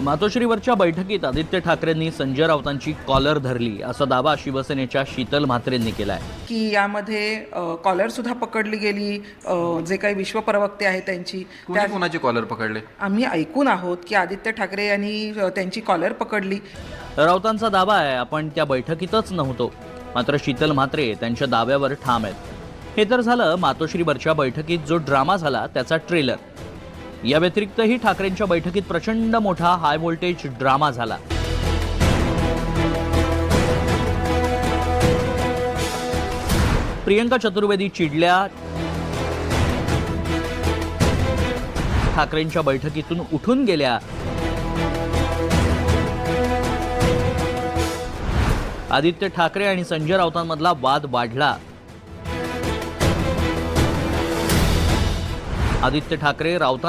मातोश्रीवरच्या बैठकीत आदित्य ठाकरेंनी संजय राऊतांची कॉलर धरली असा दावा शिवसेनेच्या शीतल म्हात्रेंनी केलाय की यामध्ये कॉलर सुद्धा पकडली गेली, जे काही विश्वप्रवक्ते आहेत त्यांची कोणाची कॉलर पकडले आम्ही ऐकून आहोत की आदित्य ठाकरे यांनी त्यांची कॉलर पकडली. राऊतांचा दावा आहे आपण त्या बैठकीतच नव्हतो, मात्र शीतल म्हात्रे त्यांच्या दाव्यावर ठाम आहेत. हे तर झालं मातोश्रीवरच्या बैठकीत जो ड्रामा झाला त्याचा ट्रेलर. या व्यतिरिक्तही ठाकरेंच्या बैठकीत प्रचंड मोठा हाय व्होल्टेज ड्रामा झाला. प्रियंका चतुर्वेदी चिडल्या, ठाकरेंच्या बैठकीतून उठून गेल्या. आदित्य ठाकरे आणि संजय राऊतांमधला वाद वाढला. आदित्य ठाकरे राऊतां